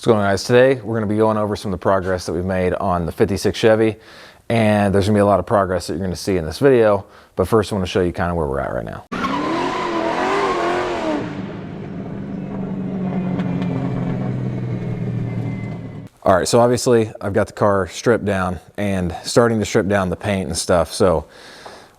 What's going on, guys? Today we're going to be going over some of the progress that we've made on the 56 Chevy, and there's going to be a lot of progress that you're going to see in this video, but first I want to show you kind of where we're at right now. All right, so obviously I've got the car stripped down and starting to strip down the paint and stuff, so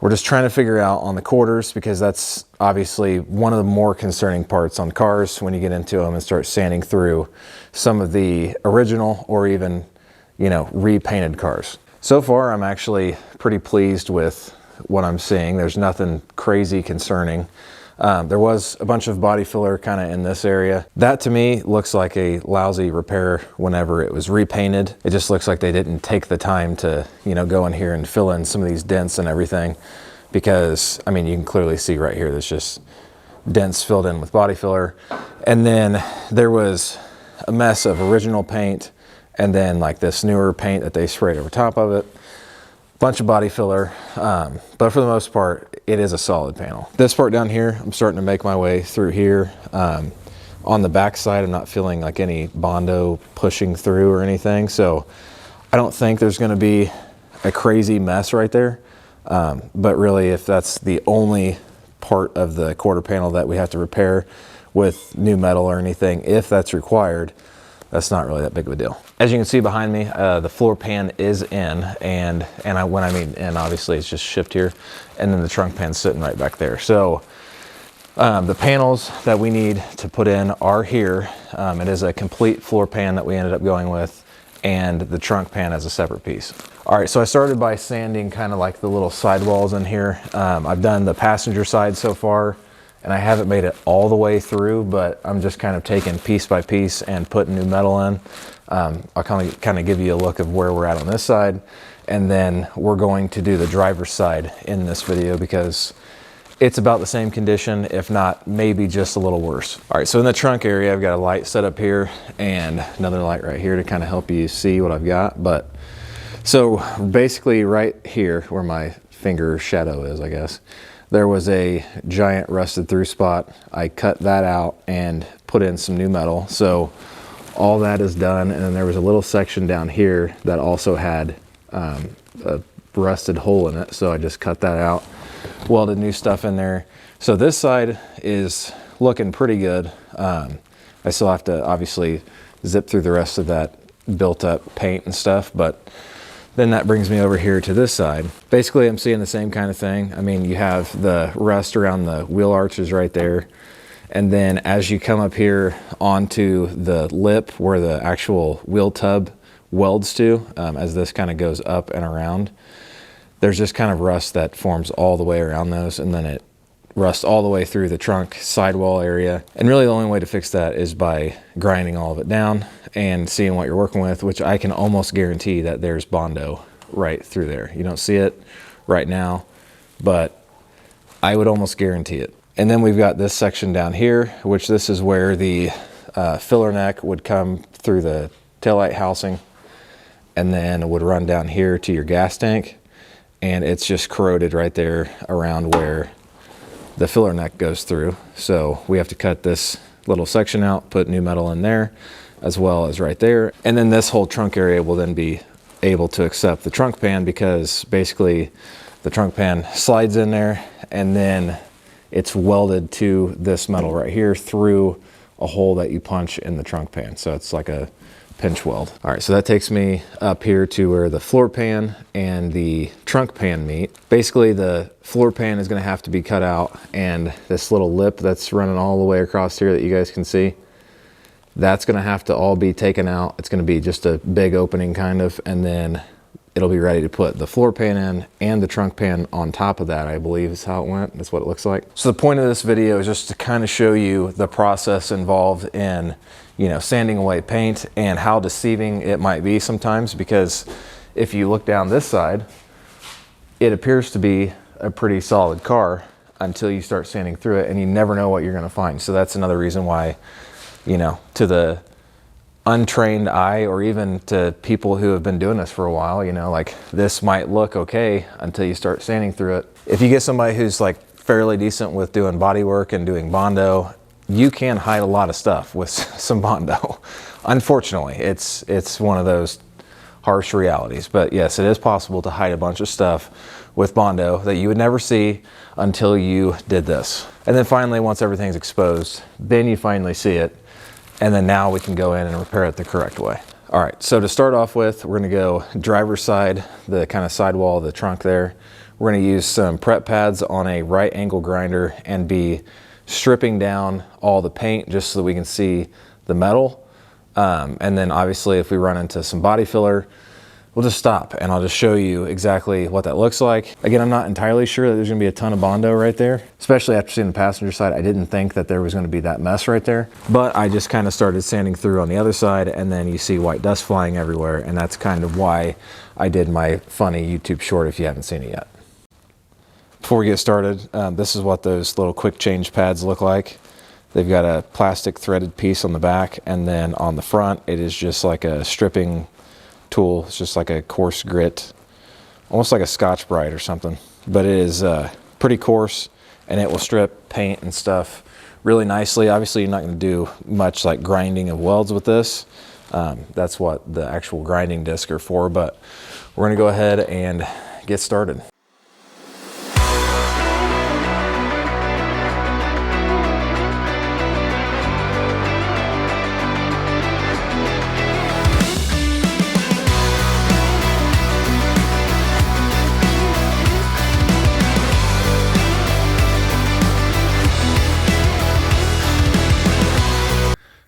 we're just trying to figure out on the quarters, because that's obviously one of the more concerning parts on cars when you get into them and start sanding through some of the original or even, you know, repainted cars. So far, I'm actually pretty pleased with what I'm seeing. There's nothing crazy concerning. There was a bunch of body filler kind of in this area. That to me looks like a lousy repair whenever it was repainted. It just looks like they didn't take the time to, you know, go in here and fill in some of these dents and everything, because I mean, you can clearly see right here, there's just dents filled in with body filler. And then there was a mess of original paint and then like this newer paint that they sprayed over top of it. Bunch of body filler, but for the most part, it is a solid panel. This part down here, I'm starting to make my way through here. On the back side, I'm not feeling like any Bondo pushing through or anything, so I don't think there's gonna be a crazy mess right there. But really, if that's the only part of the quarter panel that we have to repair with new metal or anything, if that's required, that's not really that big of a deal. As you can see behind me, the floor pan is in, and when I mean in, obviously it's just shipped here, and then the trunk pan's sitting right back there. So the panels that we need to put in are here. It is a complete floor pan that we ended up going with, and the trunk pan as a separate piece. All right, so I started by sanding kind of like the little sidewalls in here. I've done the passenger side so far, and I haven't made it all the way through, but I'm just kind of taking piece by piece and putting new metal in. I'll kind of give you a look of where we're at on this side, and then we're going to do the driver's side in this video because it's about the same condition, if not maybe just a little worse. All right, so in the trunk area, I've got a light set up here and another light right here to kind of help you see what I've got. But so basically right here where my finger shadow is, I guess, there was a giant rusted through spot. I cut that out and put in some new metal. So all that is done. And then there was a little section down here that also had a rusted hole in it. So I just cut that out, welded new stuff in there. So this side is looking pretty good. I still have to obviously zip through the rest of that built up paint and stuff, but then that brings me over here to this side. Basically, I'm seeing the same kind of thing. I mean, you have the rust around the wheel arches right there. And then as you come up here onto the lip where the actual wheel tub welds to, as this kind of goes up and around, there's just kind of rust that forms all the way around those, and then it rusts all the way through the trunk sidewall area. And really the only way to fix that is by grinding all of it down and seeing what you're working with, which I can almost guarantee that there's Bondo right through there. You don't see it right now, but I would almost guarantee it. And then we've got this section down here, which this is where the filler neck would come through the taillight housing and then would run down here to your gas tank. And it's just corroded right there around where the filler neck goes through. So we have to cut this little section out, put new metal in there, as well as right there. And then this whole trunk area will then be able to accept the trunk pan, because basically the trunk pan slides in there and then it's welded to this metal right here through a hole that you punch in the trunk pan. So it's like a pinch weld. All right, so that takes me up here to where the floor pan and the trunk pan meet. Basically, the floor pan is gonna have to be cut out, and this little lip that's running all the way across here that you guys can see, that's gonna have to all be taken out. It's gonna be just a big opening kind of, and then it'll be ready to put the floor pan in and the trunk pan on top of that, I believe is how it went. That's what it looks like. So the point of this video is just to kind of show you the process involved in, you know, sanding away paint and how deceiving it might be sometimes, because if you look down this side, it appears to be a pretty solid car until you start sanding through it, and you never know what you're going to find. So that's another reason why, you know, to the untrained eye, or even to people who have been doing this for a while, you know, like this might look okay until you start sanding through it. If you get somebody who's like fairly decent with doing body work and doing Bondo, you can hide a lot of stuff with some Bondo. unfortunately, it's one of those harsh realities. But yes, it is possible to hide a bunch of stuff with Bondo that you would never see until you did this. And then finally, once everything's exposed, then you finally see it. And then now we can go in and repair it the correct way. All right, so to start off with, we're gonna go driver's side, the kind of sidewall of the trunk there. We're gonna use some prep pads on a right angle grinder and be stripping down all the paint just so that we can see the metal. And then obviously if we run into some body filler, we'll just stop and I'll just show you exactly what that looks like. Again, I'm not entirely sure that there's gonna be a ton of Bondo right there, especially after seeing the passenger side. I didn't think that there was gonna be that mess right there, but I just kind of started sanding through on the other side, and then you see white dust flying everywhere, and that's kind of why I did my funny YouTube short if you haven't seen it yet. Before we get started, this is what those little quick change pads look like. They've got a plastic threaded piece on the back, and then on the front, it is just like a stripping tool. It's just like a coarse grit, almost like a Scotch-Brite or something. But it is pretty coarse, and it will strip paint and stuff really nicely. Obviously, you're not gonna do much like grinding of welds with this. That's what the actual grinding discs are for, but we're gonna go ahead and get started.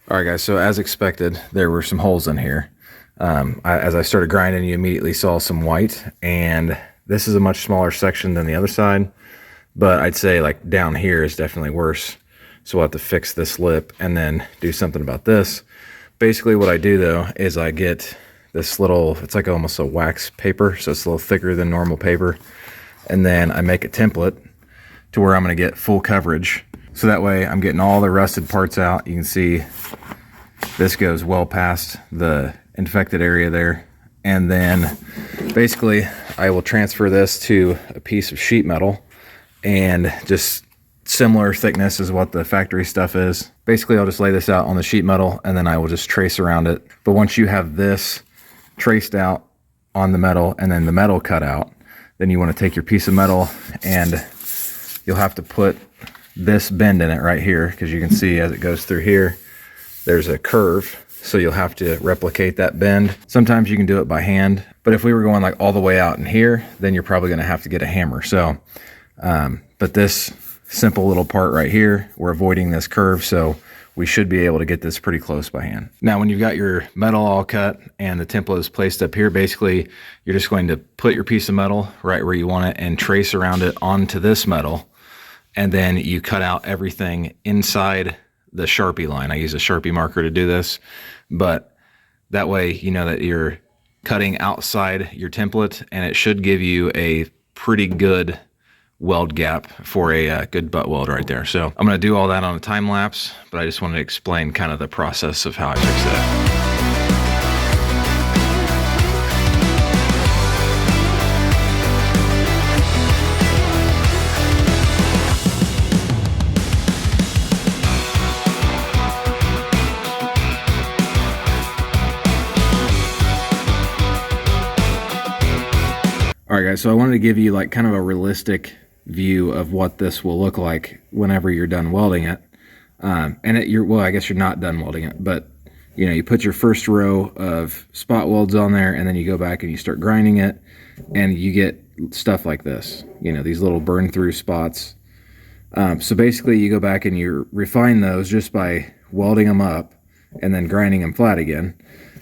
All right, guys, so as expected, there were some holes in here. As I started grinding, you immediately saw some white, and this is a much smaller section than the other side, but I'd say like down here is definitely worse. So we'll have to fix this lip and then do something about this. Basically what I do though, is I get this little, it's like almost a wax paper, so it's a little thicker than normal paper. And then I make a template to where I'm gonna get full coverage. So that way I'm getting all the rusted parts out. You can see this goes well past the infected area there. And then basically I will transfer this to a piece of sheet metal, and just similar thickness is what the factory stuff is. Basically I'll just lay this out on the sheet metal, and then I will just trace around it. But once you have this traced out on the metal and then the metal cut out, then you want to take your piece of metal and you'll have to put this bend in it right here, because you can see as it goes through here, there's a curve. So you'll have to replicate that bend. Sometimes you can do it by hand, but if we were going like all the way out in here, then you're probably gonna have to get a hammer. So, but this simple little part right here, we're avoiding this curve, so we should be able to get this pretty close by hand. Now, when you've got your metal all cut and the template is placed up here, basically you're just going to put your piece of metal right where you want it and trace around it onto this metal. And then you cut out everything inside the Sharpie line. I use a Sharpie marker to do this, but that way you know that you're cutting outside your template, and it should give you a pretty good weld gap for a good butt weld right there. So I'm gonna do all that on a time lapse, but I just wanted to explain kind of the process of how I fix that. All right, guys, so I wanted to give you like kind of a realistic view of what this will look like whenever you're done welding it. Well, I guess you're not done welding it, but you know, you put your first row of spot welds on there, and then you go back and you start grinding it, and you get stuff like this, you know, these little burn through spots. So basically you go back and you refine those just by welding them up and then grinding them flat again.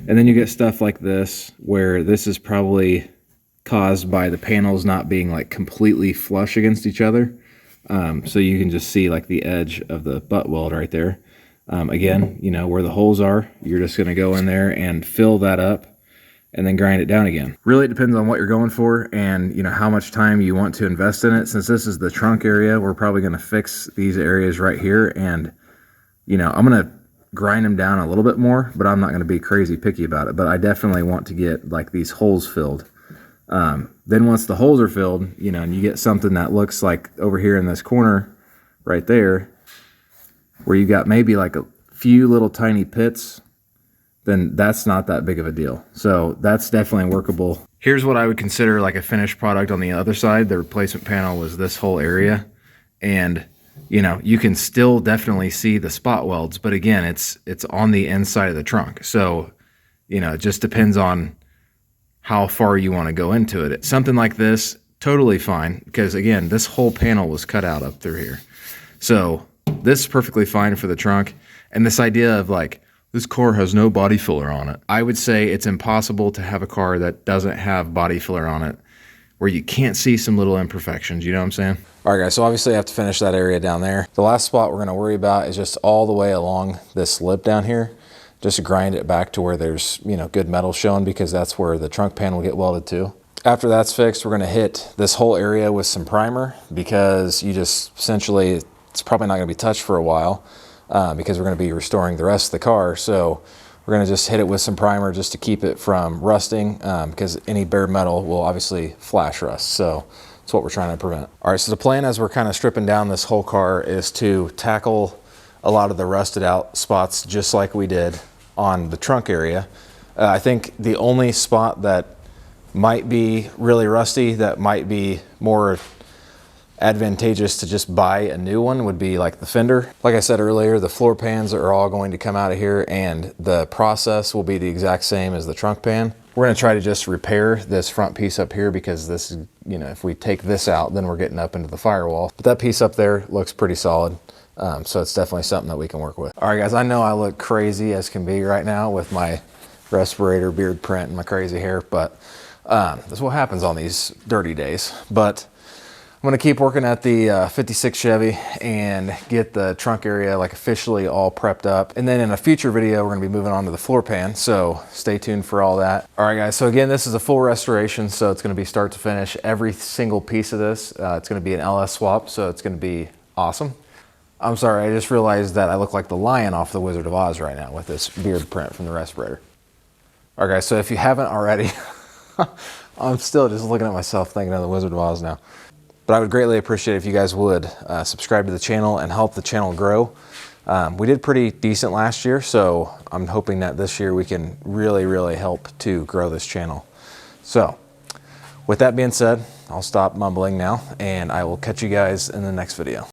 And then you get stuff like this, where this is probably caused by the panels not being like completely flush against each other. So you can just see like the edge of the butt weld right there. Again, you know, where the holes are, you're just going to go in there and fill that up and then grind it down again. Really, it depends on what you're going for and, you know, how much time you want to invest in it. Since this is the trunk area, we're probably going to fix these areas right here. And, you know, I'm going to grind them down a little bit more, but I'm not going to be crazy picky about it. But I definitely want to get like these holes filled. Then once the holes are filled, you know, and you get something that looks like over here in this corner right there, where you got maybe like a few little tiny pits, then that's not that big of a deal. So that's definitely workable. Here's what I would consider like a finished product on the other side. The replacement panel was this whole area. And, you know, you can still definitely see the spot welds, but again, it's on the inside of the trunk. So, you know, it just depends on how far you want to go into it. Something like this, totally fine, because again, this whole panel was cut out up through here. So this is perfectly fine for the trunk. And this idea of like, this car has no body filler on it. I would say it's impossible to have a car that doesn't have body filler on it where you can't see some little imperfections, you know what I'm saying? All right guys, so obviously I have to finish that area down there. The last spot we're gonna worry about is just all the way along this lip down here, just to grind it back to where there's, you know, good metal showing, because that's where the trunk pan will get welded to. After that's fixed, we're gonna hit this whole area with some primer, because you just essentially, it's probably not gonna be touched for a while. Because we're going to be restoring the rest of the car. So we're going to just hit it with some primer just to keep it from rusting, because any bare metal will obviously flash rust. So that's what we're trying to prevent. All right, so the plan as we're kind of stripping down this whole car is to tackle a lot of the rusted out spots just like we did on the trunk area. I think the only spot that might be really rusty, that might be more advantageous to just buy a new one, would be like the fender. Like I said earlier, the floor pans are all going to come out of here, and the process will be the exact same as the trunk pan. We're going to try to just repair this front piece up here, because this is, you know, if we take this out, then we're getting up into the firewall. But that piece up there looks pretty solid. So it's definitely something that we can work with. All right guys, I know I look crazy as can be right now with my respirator beard print and my crazy hair, but that's what happens on these dirty days. But I'm gonna keep working at the 56 Chevy and get the trunk area like officially all prepped up. And then in a future video, we're gonna be moving on to the floor pan. So stay tuned for all that. All right guys, so again, this is a full restoration. So it's gonna be start to finish. Every single piece of this, it's gonna be an LS swap. So it's gonna be awesome. I'm sorry, I just realized that I look like the lion off the Wizard of Oz right now with this beard print from the respirator. All right guys, so if you haven't already, I'm still just looking at myself thinking of the Wizard of Oz now. But I would greatly appreciate if you guys would subscribe to the channel and help the channel grow. We did pretty decent last year, so I'm hoping that this year we can really help to grow this channel. So with that being said, I'll stop mumbling now, and I will catch you guys in the next video.